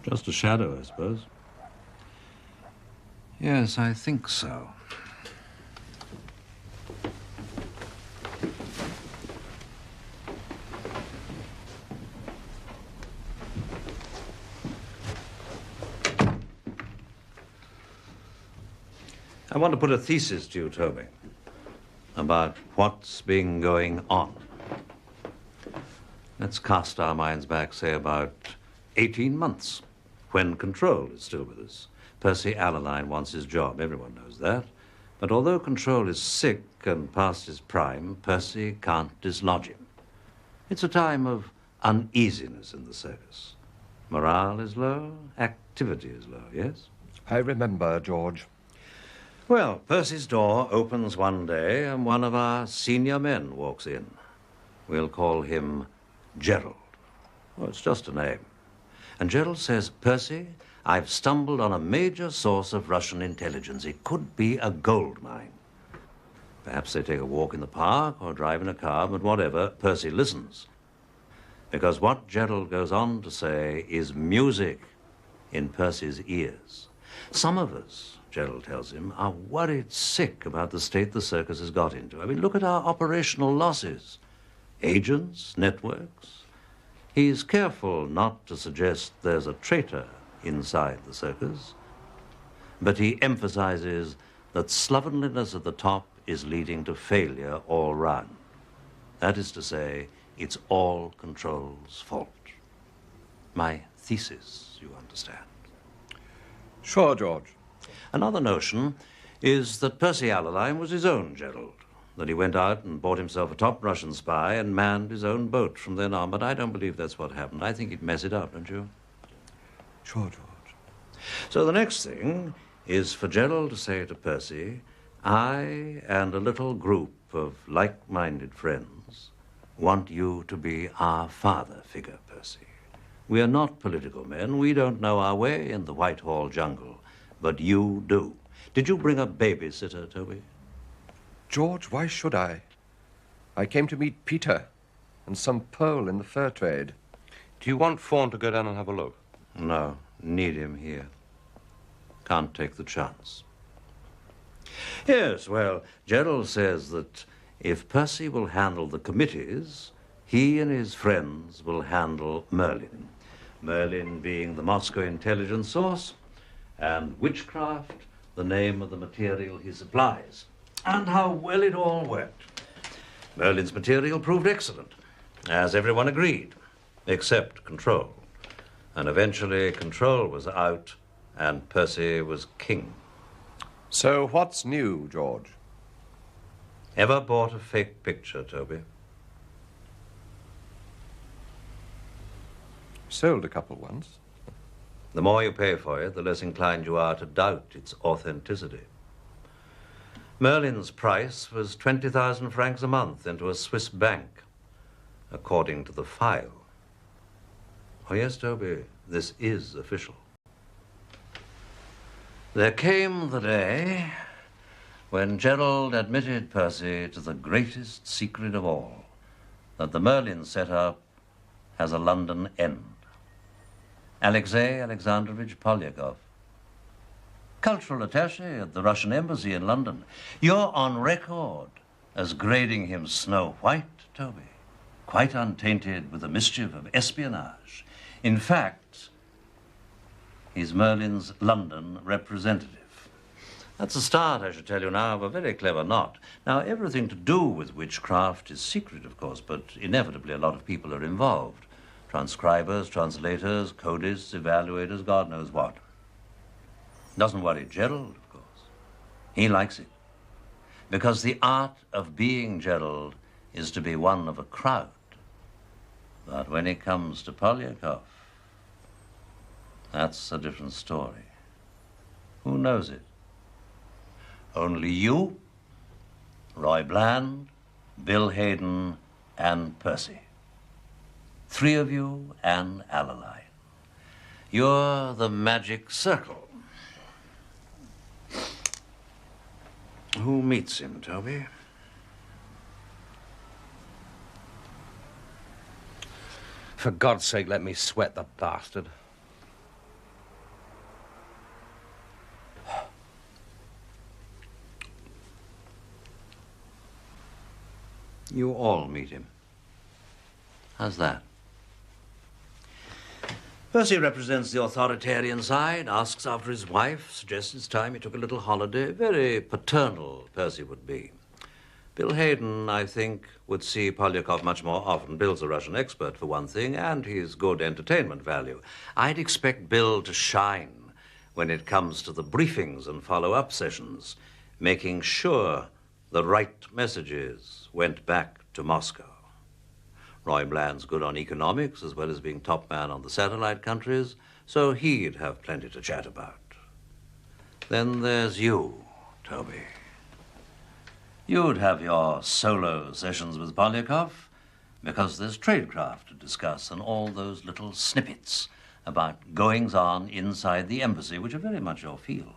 Just a shadow, I suppose. Yes, I think so. I want to put a thesis to you, Toby, about what's been going on. Let's cast our minds back, say, about 18 months, when Control is still with us. Percy Allaline wants his job, everyone knows that. But although Control is sick and past his prime, Percy can't dislodge him. It's a time of uneasiness in the circus. Morale is low, activity is low, yes? I remember, George. Well, Percy's door opens one day and one of our senior men walks in. We'll call him Gerald. Well, it's just a name. And Gerald says, Percy, I've stumbled on a major source of Russian intelligence. It could be a gold mine. Perhaps they take a walk in the park or drive in a car, but whatever, Percy listens. Because what Gerald goes on to say is music in Percy's ears. Some of us, Gerald tells him, are worried sick about the state the circus has got into. I mean, look at our operational losses. Agents, networks. He's careful not to suggest there's a traitor inside the circus, but he emphasizes that slovenliness at the top is leading to failure all round. That is to say, it's all Control's fault. My thesis, you understand. Sure, George. Another notion is that Percy Allaline was his own Gerald, that he went out and bought himself a top Russian spy and manned his own boat from then on, but I don't believe that's what happened. I think he'd mess it up, don't you? Sure, George. So the next thing is for Gerald to say to Percy, I and a little group of like-minded friends want you to be our father figure, Percy. We are not political men. We don't know our way in the Whitehall jungle. But you do. Did you bring a babysitter, Toby? George, why should I? I came to meet Peter and some Pole in the fur trade. Do you want Fawn to go down and have a look? No, need him here. Can't take the chance. Yes, well, Gerald says that if Percy will handle the committees, he and his friends will handle Merlin. Merlin being the Moscow intelligence source, and witchcraft, the name of the material he supplies. And how well it all worked. Merlin's material proved excellent, as everyone agreed, except Control. And eventually Control was out, and Percy was king. So what's new, George? Ever bought a fake picture, Toby? Sold a couple once. The more you pay for it, the less inclined you are to doubt its authenticity. Merlin's price was 20,000 francs a month into a Swiss bank, according to the file. Oh, yes, Toby, this is official. There came the day when Gerald admitted Percy to the greatest secret of all, that the Merlin setup has a London end. Alexei Alexandrovich Polyakov, cultural attaché at the Russian embassy in London. You're on record as grading him Snow White, Toby, quite untainted with the mischief of espionage. In fact, he's Merlin's London representative. That's a start, I should tell you now, of a very clever knot. Now, everything to do with witchcraft is secret, of course, but inevitably a lot of people are involved. Transcribers, translators, codists, evaluators, God knows what. Doesn't worry Gerald, of course. He likes it. Because the art of being Gerald is to be one of a crowd. But when it comes to Polyakov, that's a different story. Who knows it? Only you, Roy Bland, Bill Hayden, and Percy. 3 of you and Allaline. You're the magic circle. Who meets him, Toby? For God's sake, let me sweat the bastard. You all meet him. How's that? Percy represents the authoritarian side, asks after his wife, suggests it's time he took a little holiday. Very paternal, Percy would be. Bill Hayden, I think, would see Polyakov much more often. Bill's a Russian expert, for one thing, and he's good entertainment value. I'd expect Bill to shine when it comes to the briefings and follow-up sessions, making sure the right messages went back to Moscow. Roy Bland's good on economics as well as being top man on the satellite countries, so he'd have plenty to chat about. Then there's you, Toby. You'd have your solo sessions with Polyakov because there's tradecraft to discuss and all those little snippets about goings-on inside the embassy, which are very much your field.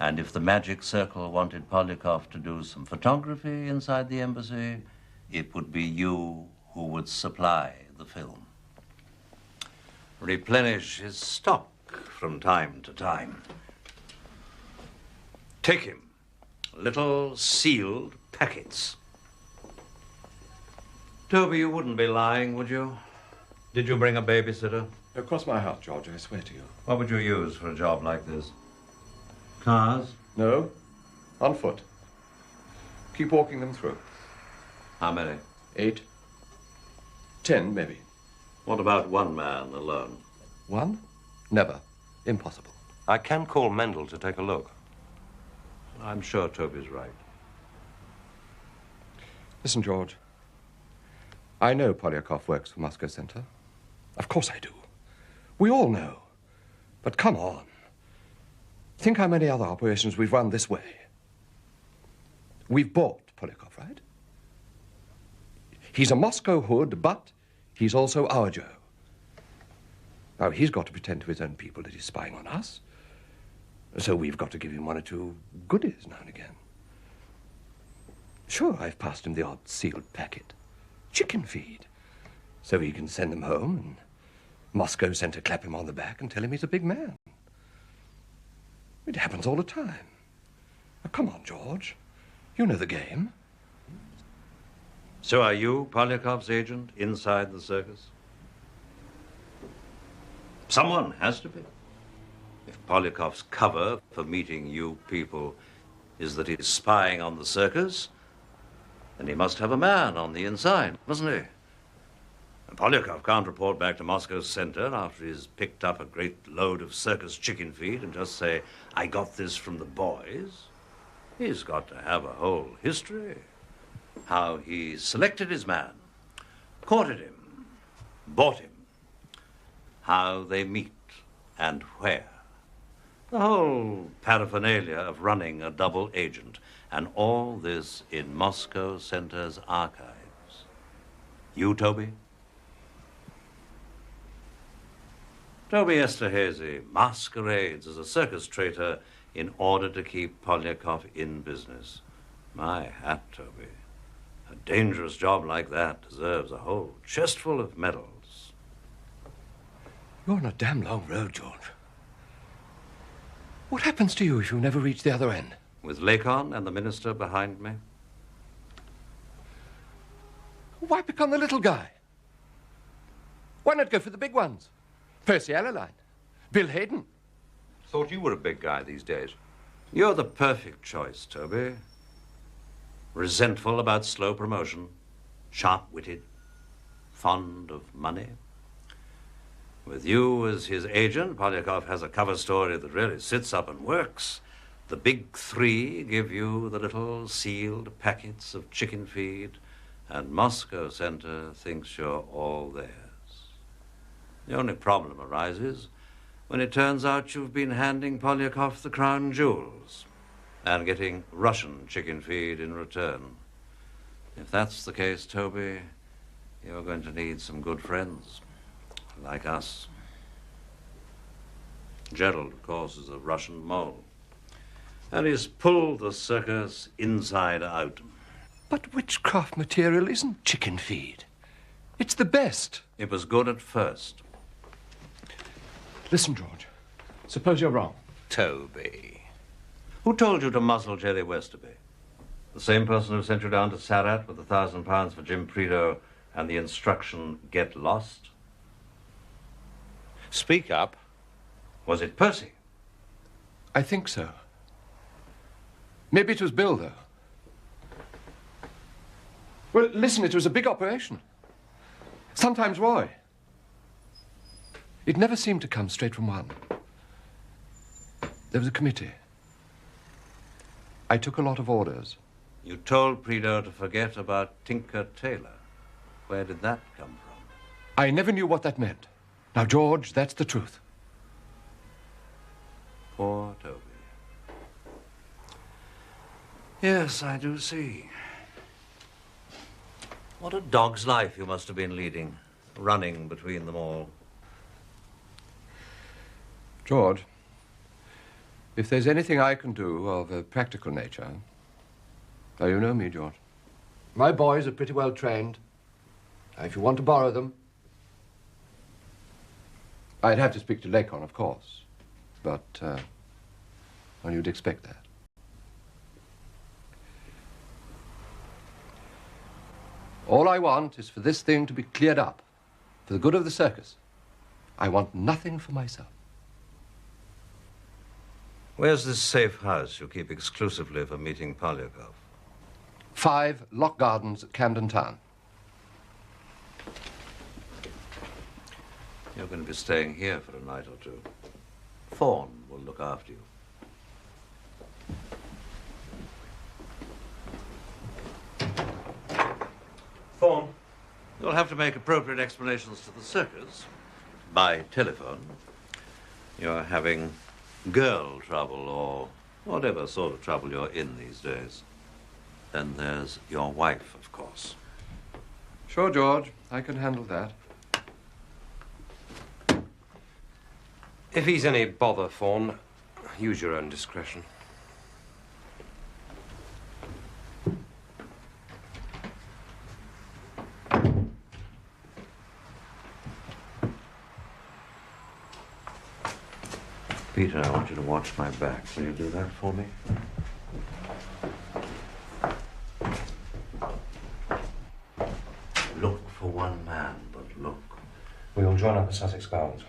And if the Magic Circle wanted Polyakov to do some photography inside the embassy, it would be you who would supply the film. Replenish his stock from time to time. Take him little sealed packets. Toby, you wouldn't be lying, would you? Did you bring a babysitter? Cross my heart, George, I swear to you. What would you use for a job like this? Cars? No, on foot. Keep walking them through. How many? 8, 10, maybe. What about one man alone? One? Never. Impossible. I can call Mendel to take a look. I'm sure Toby's right. Listen, George. I know Polyakov works for Moscow Center. Of course I do. We all know. But come on. Think how many other operations we've run this way. We've bought Polyakov, right? He's a Moscow hood, but he's also our Joe. Now, he's got to pretend to his own people that he's spying on us. So we've got to give him one or two goodies now and again. Sure, I've passed him the odd sealed packet. Chicken feed. So he can send them home and Moscow Center clap him on the back and tell him he's a big man. It happens all the time. Now, come on, George. You know the game. So are you Polyakov's agent inside the circus? Someone has to be. If Polyakov's cover for meeting you people is that he's spying on the circus, then he must have a man on the inside, mustn't he? And Polyakov can't report back to Moscow Center after he's picked up a great load of circus chicken feed and just say, I got this from the boys. He's got to have a whole history. How he selected his man, courted him, bought him, how they meet and where. The whole paraphernalia of running a double agent, and all this in Moscow Center's archives. You, Toby? Toby Esterhase masquerades as a circus traitor in order to keep Polyakov in business. My hat, Toby. A dangerous job like that deserves a whole chestful of medals. You're on a damn long road, George. What happens to you if you never reach the other end? With Lakon and the minister behind me? Why become the little guy? Why not go for the big ones? Percy Alaline, Bill Hayden. Thought you were a big guy these days. You're the perfect choice, Toby. Resentful about slow promotion, sharp-witted, fond of money. With you as his agent, Polyakov has a cover story that really sits up and works. The big three give you the little sealed packets of chicken feed, and Moscow Center thinks you're all theirs. The only problem arises when it turns out you've been handing Polyakov the crown jewels and getting Russian chicken feed in return. If that's the case, Toby, you're going to need some good friends, like us. Gerald, of course, is a Russian mole, and he's pulled the circus inside out. But witchcraft material isn't chicken feed. It's the best. It was good at first. Listen, George. Suppose you're wrong. Toby. Who told you to muzzle Jerry Westerby? The same person who sent you down to Sarat with £1,000 for Jim Prideaux and the instruction, get lost? Speak up. Was it Percy? I think so. Maybe it was Bill, though. Well, listen, it was a big operation. Sometimes Roy. It never seemed to come straight from one. There was a committee. I took a lot of orders. You told Prideaux to forget about Tinker Taylor. Where did that come from? I never knew what that meant. Now, George, that's the truth. Poor Toby. Yes, I do see. What a dog's life you must have been leading, running between them all. George, if there's anything I can do of a practical nature... Oh, you know me, George. My boys are pretty well trained. If you want to borrow them... I'd have to speak to Lacon, of course. But, well, you'd expect that. All I want is for this thing to be cleared up, for the good of the circus. I want nothing for myself. Where's this safe house you keep exclusively for meeting Polyakov? 5 Lock Gardens at Camden Town. You're going to be staying here for a night or two. Thorne will look after you. Thorne. You'll have to make appropriate explanations to the circus by telephone. You're having girl trouble or whatever sort of trouble you're in these days. Then there's your wife, of course. Sure, George. I can handle that. If he's any bother, Thorne, use your own discretion. Peter, I want you to watch my back. Will you do that for me? Look for one man, but look. We'll join up at Sussex Gardens.